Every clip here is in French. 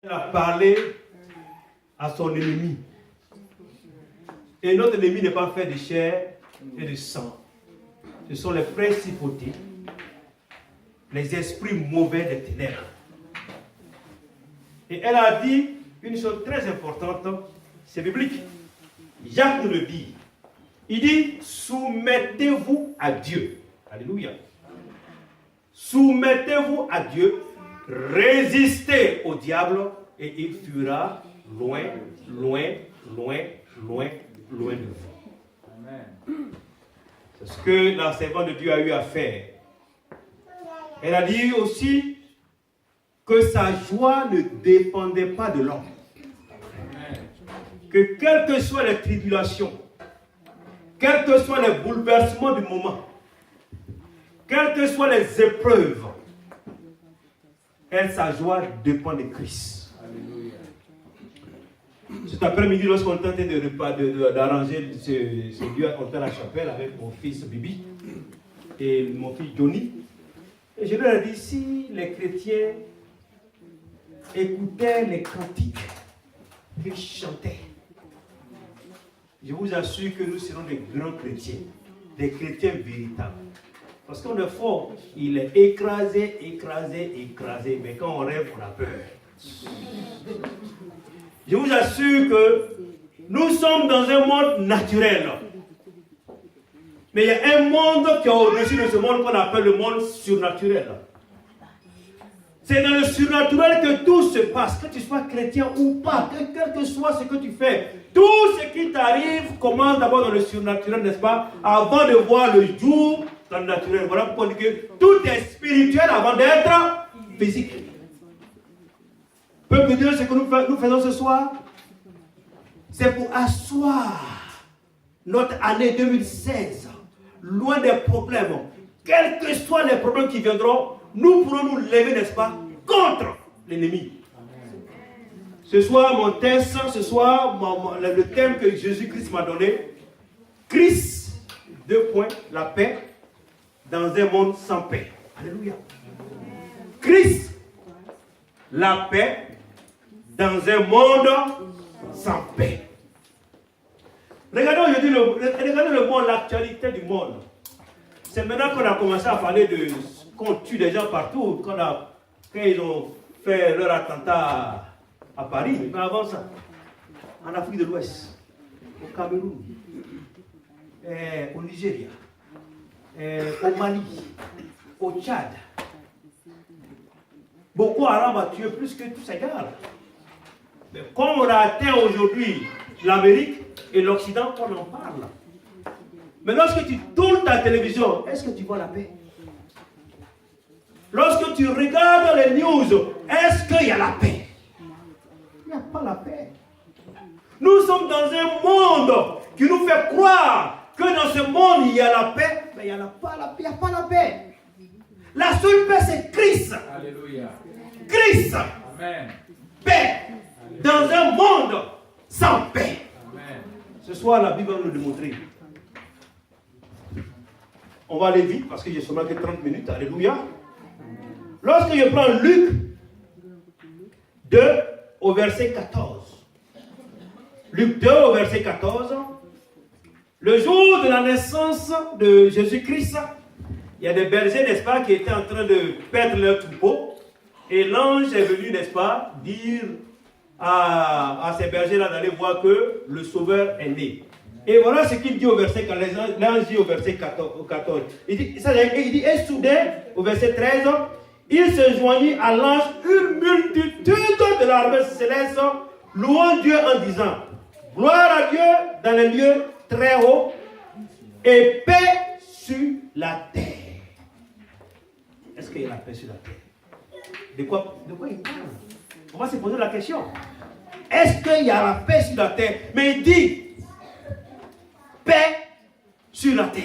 Il a parlé à son ennemi. Et notre ennemi n'est pas fait de chair et de sang. Ce sont les principautés, les esprits mauvais des ténèbres. Et elle a dit une chose très importante, c'est biblique. Jacques nous le dit. Il dit, soumettez-vous à Dieu. Alléluia. Soumettez-vous à Dieu, résistez au diable et il fuira loin, loin, loin, loin, loin de vous. Amen. C'est ce que la servante de Dieu a eu à faire. Elle a dit aussi que sa joie ne dépendait pas de l'homme. Que quelles que soient les tribulations, quels que soient les bouleversements du moment, quelles que soient les épreuves, sa joie dépend de Christ. Alléluia. Cet après-midi, lorsqu'on tentait d'arranger ce lieu à la chapelle avec mon fils Bibi et mon fils Johnny, et je leur ai dit, si les chrétiens écoutaient les cantiques qu'ils chantaient, je vous assure que nous serons des grands chrétiens, des chrétiens véritables. Parce qu'on est fort, il est écrasé, écrasé, écrasé, mais quand on rêve, on a peur. Je vous assure que nous sommes dans un monde naturel. Mais il y a un monde qui est au-dessus de ce monde qu'on appelle le monde surnaturel. C'est dans le surnaturel que tout se passe, que tu sois chrétien ou pas, quel que soit ce que tu fais. Tout ce qui t'arrive commence d'abord dans le surnaturel, n'est-ce pas? Avant de voir le jour dans le naturel. Voilà pourquoi on dit que tout est spirituel avant d'être physique. Peuple de Dieu, ce que nous faisons ce soir, c'est pour asseoir notre année 2016, loin des problèmes. Quels que soient les problèmes qui viendront, nous pourrons nous lever, n'est-ce pas, contre l'ennemi. Ce soir, mon texte, ce soir, le thème que Jésus-Christ m'a donné, Christ, la paix, dans un monde sans paix. Alléluia. Christ, la paix, dans un monde sans paix. Regardons aujourd'hui le monde, l'actualité du monde. C'est maintenant qu'on a commencé à parler de qu'on tue des gens partout, quand ils ont fait leur attentat à Paris. Mais avant ça, en Afrique de l'Ouest, au Cameroun, au Nigeria, au Mali, au Tchad. Boko Haram a tué plus que tous ces gars. Mais comme on a atteint aujourd'hui l'Amérique et l'Occident, on en parle. Mais lorsque tu tournes ta télévision, est-ce que tu vois la paix? Lorsque tu regardes les news, est-ce qu'il y a la paix? Il n'y a pas la paix. Nous sommes dans un monde qui nous fait croire que dans ce monde il y a la paix, mais il n'y a pas la paix. La seule paix, c'est Christ. Alléluia. Christ. Amen. Paix. Dans un monde sans paix. Amen. Ce soir, la Bible va nous démontrer. On va aller vite parce que j'ai seulement que 30 minutes. Alléluia. Lorsque je prends Luc 2 au verset 14. Luc 2 au verset 14. Le jour de la naissance de Jésus-Christ, il y a des bergers, n'est-ce pas, qui étaient en train de perdre leur troupeau. Et l'ange est venu, n'est-ce pas, dire à ces bergers-là d'aller voir que le Sauveur est né. Et voilà ce qu'il dit au verset 14. L'ange dit au verset 14. Il dit, et soudain, au verset 13, il se joignit à l'ange une multitude de l'armée céleste, louant Dieu en disant, gloire à Dieu dans les lieux très hauts et paix sur la terre. Est-ce qu'il y a la paix sur la terre? De quoi il parle? On va se poser la question. Est-ce qu'il y a la paix sur la terre? Mais il dit paix sur la terre.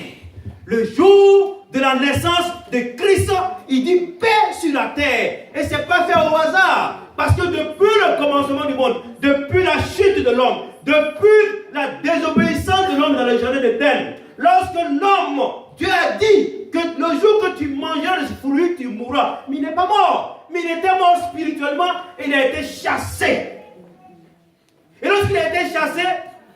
Le jour de la naissance de Christ, il dit paix sur la terre. Et ce n'est pas fait au hasard. Parce que depuis le commencement du monde, depuis la chute de l'homme, depuis la désobéissance de l'homme dans le jardin d'Éden, lorsque l'homme, Dieu a dit que le jour que tu mangeras le fruit, tu mourras. Mais il n'est pas mort. Mais il était mort spirituellement et il a été chassé. Et lorsqu'il a été chassé,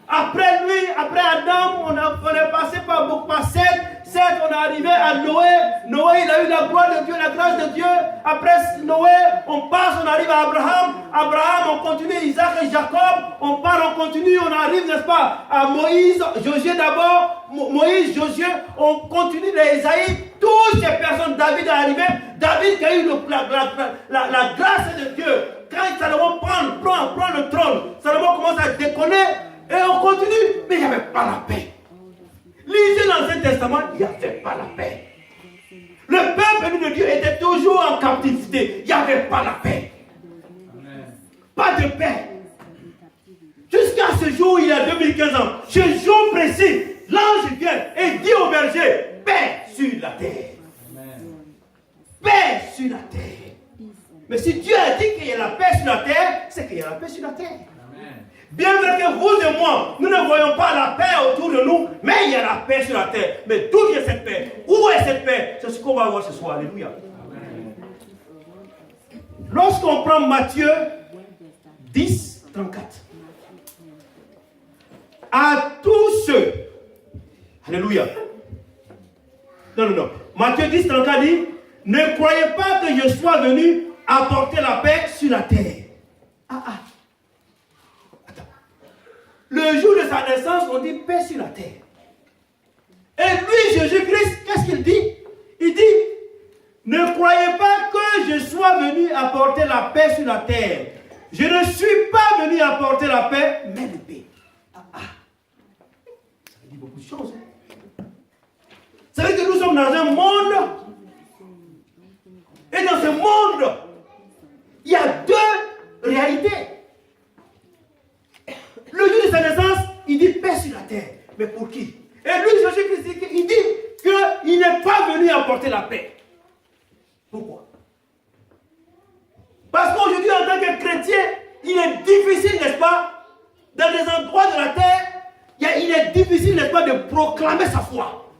après lui, après Adam, on est passé par Seth. Seth, on est arrivé à Noé. Noé, il a eu la gloire de Dieu, la grâce de Dieu. Après Noé, on passe, on arrive à Abraham. Abraham, on continue Isaac et Jacob. On part, on continue, on arrive, n'est-ce pas, à Moïse, Josué d'abord. Moïse, Josué, on continue les Isaïe. Toutes ces personnes, David est arrivé. David qui a eu la grâce de Dieu. Quand Salomon prend le trône, Salomon commence à déconner. Et on continue, mais il n'y avait pas la paix. Lisez l'Ancien Testament, il n'y avait pas la paix. Le peuple béni de Dieu était toujours en captivité. Il n'y avait pas la paix. Amen. Pas de paix. Jusqu'à ce jour, il y a 2015 ans, ce jour précis, l'ange vient et dit au berger, paix sur la terre. Amen. Paix sur la terre. Mais si Dieu a dit qu'il y a la paix sur la terre, c'est qu'il y a la paix sur la terre. Bien vrai que vous et moi, nous ne voyons pas la paix autour de nous, mais il y a la paix sur la terre. Mais d'où vient cette paix? Où est cette paix? C'est ce qu'on va voir ce soir. Alléluia. Lorsqu'on prend Matthieu 10, 34. À tous ceux. Alléluia. Non. Matthieu 10, 34 dit, ne croyez pas que je sois venu apporter la paix sur la terre. Le jour de sa naissance, on dit paix sur la terre. Et lui, Jésus-Christ, qu'est-ce qu'il dit? Il dit, ne croyez pas que je sois venu apporter la paix sur la terre. Je ne suis pas venu apporter la paix, mais la paix. Ça dit beaucoup de choses. Ça veut dire que nous sommes dans un monde. Et dans ce monde, il y a deux réalités. Le jour de sa naissance, il dit paix sur la terre. Mais pour qui? Et lui, Jésus-Christ, il dit qu'il n'est pas venu apporter la paix. Pourquoi? Parce qu'aujourd'hui, en tant que chrétien, il est difficile, n'est-ce pas, dans des endroits de la terre, il est difficile, n'est-ce pas, de proclamer sa foi.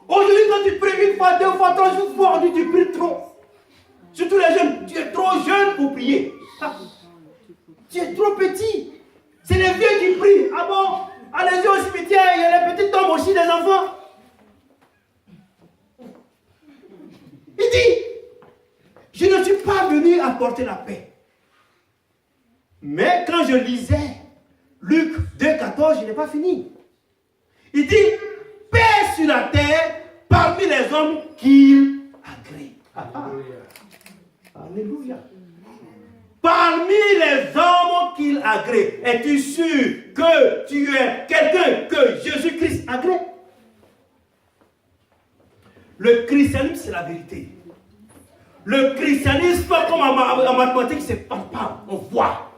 Aujourd'hui, quand tu pries une fois, deux fois, trois fois, on dit tu pries trop. Surtout les jeunes, tu es trop jeune pour prier. Tu es trop petit. C'est les vieux qui prient. Ah bon? Allez-y au cimetière, il y a les petits tombes aussi des enfants. Il dit, je ne suis pas venu apporter la paix. Mais quand je lisais Luc 2,14, je n'ai pas fini. Il dit, paix sur la terre parmi les hommes qu'il agrée. Alléluia. Parmi les hommes qu'il agrée. Es-tu sûr que tu es quelqu'un que Jésus-Christ agrée? Le christianisme, c'est la vérité. Le christianisme, comme en mathématiques, c'est palpable. On voit.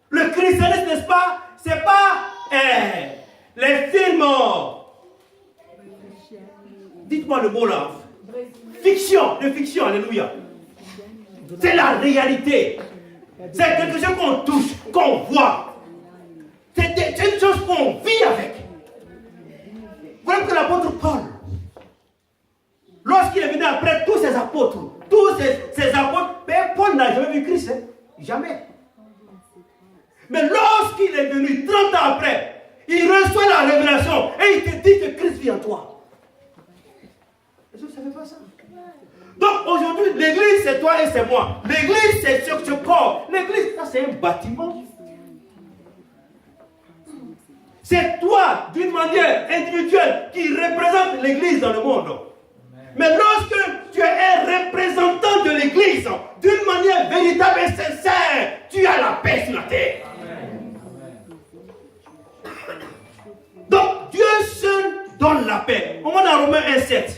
Le christianisme, n'est-ce pas? C'est pas les films. Dites-moi le mot là. Fiction, de fiction, alléluia. C'est la réalité. C'est quelque chose qu'on touche, qu'on voit. C'est une chose qu'on vit avec. Voilà que l'apôtre Paul, lorsqu'il est venu après tous ces apôtres, Paul n'a jamais vu Christ. Jamais. Mais lorsqu'il est venu 30 ans après, il reçoit la révélation et il te dit que Christ vit en toi. Est-ce que vous ne savez pas ça? Donc aujourd'hui, l'église c'est toi et c'est moi. L'église c'est ce corps. L'église, ça c'est un bâtiment. C'est toi, d'une manière individuelle, qui représente l'église dans le monde. Amen. Mais lorsque tu es un représentant de l'église, d'une manière véritable et sincère, tu as la paix sur la terre. Amen. Donc Dieu seul donne la paix. On va dans Romains 1,7.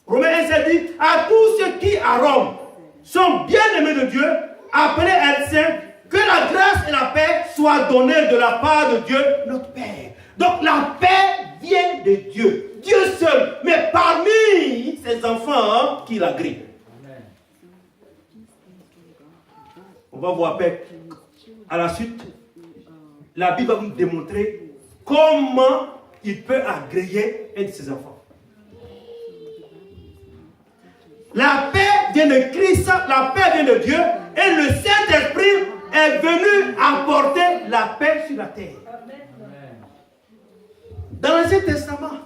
Romains 1,7 dit, à tous ceux qui à Rome sont bien aimés de Dieu, appelés à être saints, que la grâce et la paix soient données de la part de Dieu, notre Père. Donc la paix vient de Dieu. Dieu seul, mais parmi ses enfants qui l'agréent. On va voir après, à la suite, la Bible va nous démontrer comment il peut agréer un de ses enfants. La paix vient de Christ, la paix vient de Dieu, et le Saint-Esprit est venu apporter la paix sur la terre. Dans l'Ancien Testament,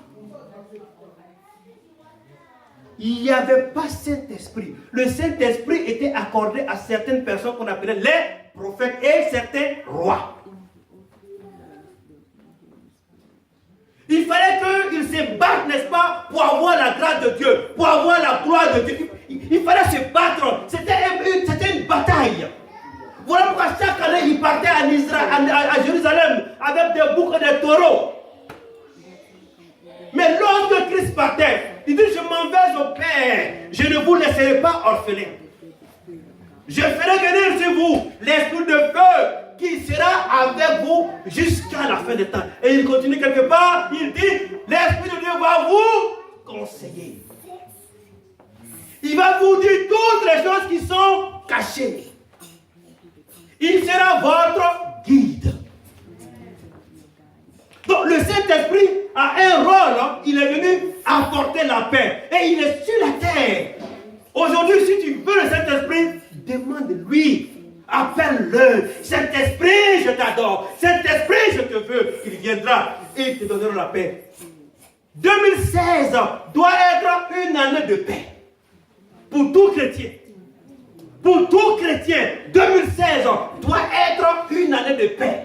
il n'y avait pas Saint-Esprit. Le Saint-Esprit était accordé à certaines personnes qu'on appelait les prophètes et certains rois. Il fallait qu'ils se battent, n'est-ce pas, pour avoir la grâce de Dieu, pour avoir la gloire de Dieu. Il fallait se battre. C'était une bataille. Voilà pourquoi chaque année, ils partaient à Jérusalem avec des boucs et des taureaux. Mais lorsque Christ partait, il dit, je m'en vais au Père, je ne vous laisserai pas orphelins. Je ferai venir sur vous l'esprit de feu qui sera avec vous jusqu'à la fin des temps. Et il continue quelque part, il dit, l'Esprit de Dieu va vous conseiller. Il va vous dire toutes les choses qui sont cachées. Il sera votre guide. Donc le Saint-Esprit a un rôle, il est venu apporter la paix. Et il est sur la terre. Aujourd'hui, si tu veux le Saint-Esprit, demande-lui. Appelle-le. Saint-Esprit, je t'adore. Saint-Esprit, je te veux. Il viendra et il te donnera la paix. 2016 doit être une année de paix. Pour tout chrétien. Pour tout chrétien, 2016 doit être une année de paix.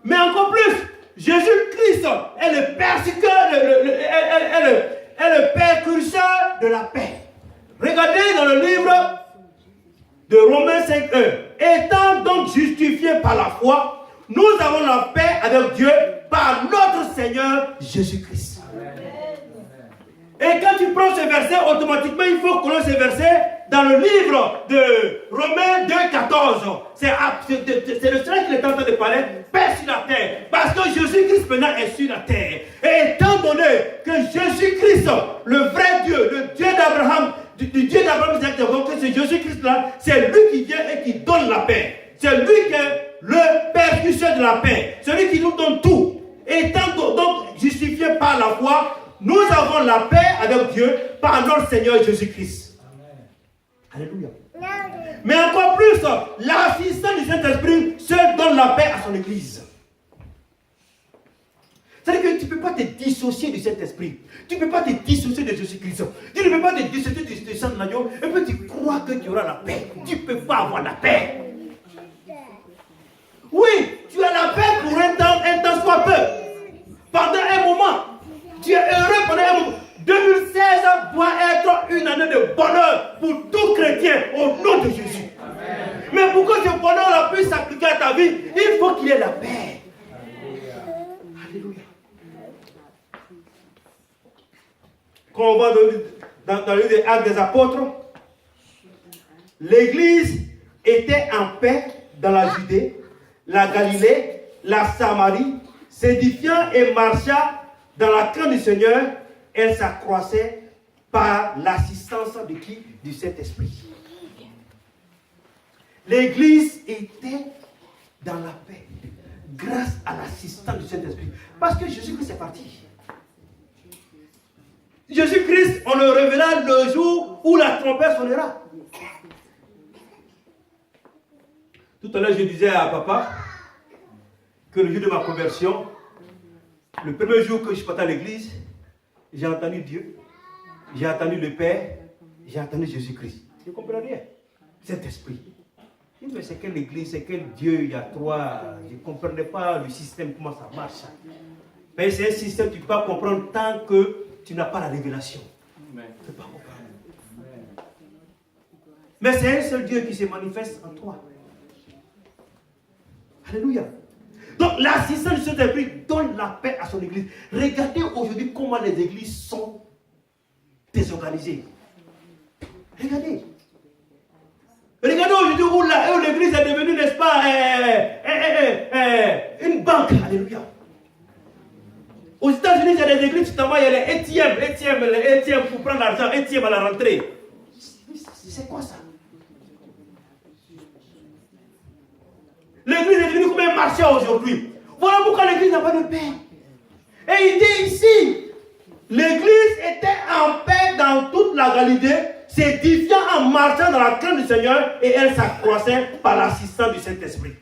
Mais encore plus, Jésus-Christ est le persécuteur, est le précurseur de la paix. Regardez dans le livre de Romains 5:1. Étant donc justifiés par la foi, nous avons la paix avec Dieu par notre Seigneur Jésus-Christ. Et quand tu prends ce verset, automatiquement, il faut connaître ce verset dans le livre de Romains 2:14. C'est le Seigneur qui est en train de parler, paix sur la terre. Parce que Jésus-Christ maintenant est sur la terre. Et étant donné que Jésus-Christ, le vrai Dieu, le Dieu d'Abraham, du Dieu d'Abraham, que c'est Jésus-Christ là, c'est lui qui vient et qui donne la paix. C'est lui qui est le persécuteur de la paix. C'est lui qui nous donne tout. Étant donc justifié par la foi, nous avons la paix avec Dieu par notre Seigneur Jésus-Christ. Alléluia. Mais encore plus, l'assistance du Saint-Esprit seul donne la paix à son Église. C'est-à-dire que tu ne peux pas te dissocier du Saint-Esprit. Tu ne peux pas te dissocier de Jésus-Christ. Tu ne peux pas te dissocier du sang de l'agneau. Et puis tu crois que tu auras la paix. Tu ne peux pas avoir la paix. Oui, tu as la paix pour un temps soit peu. Pendant un moment. Tu es heureux pendant un moment. 2016 doit être une année de bonheur pour tout chrétien au nom de Jésus. Amen. Mais pour que ce bonheur puisse s'appliquer à ta vie, il faut qu'il y ait la paix. Alléluia. Quand on va dans le livre des Actes des Apôtres, l'Église était en paix dans la Judée, la Galilée, la Samarie, s'édifiant et marchant dans la crainte du Seigneur. Elle s'accroissait par l'assistance de qui? Du Saint-Esprit. L'Église était dans la paix grâce à l'assistance du Saint-Esprit. Parce que Jésus-Christ est parti. Jésus-Christ, on le révélera le jour où la trompette sonnera. Tout à l'heure, je disais à papa que le jour de ma conversion, le premier jour que je suis parti à l'église, j'ai entendu Dieu, j'ai entendu le Père, j'ai entendu Jésus-Christ. Je ne comprends rien. Saint-Esprit. Je dis, mais c'est quelle église, c'est quel Dieu, il y a trois. Je ne comprenais pas le système, comment ça marche. Mais c'est un système que tu ne peux pas comprendre tant que tu n'as pas la révélation. Tu ne peux pas comprendre. Mais c'est un seul Dieu qui se manifeste en toi. Alléluia. Donc l'assistance du Saint-Esprit donne la paix à son église. Regardez aujourd'hui comment les églises sont désorganisées. Regardez. Regardez aujourd'hui où l'église est devenue, n'est-ce pas, une banque. Alléluia. Aux États-Unis, il y a des églises, justement, il y a les ATM pour prendre l'argent, ATM à la rentrée. C'est quoi ça? L'église est devenue comme un marché aujourd'hui. Voilà pourquoi l'église n'a pas de paix. Et il dit ici, l'église était en paix dans toute la Galilée, s'édifiant en marchant dans la crainte du Seigneur, et elle s'accroissait par l'assistance du Saint-Esprit.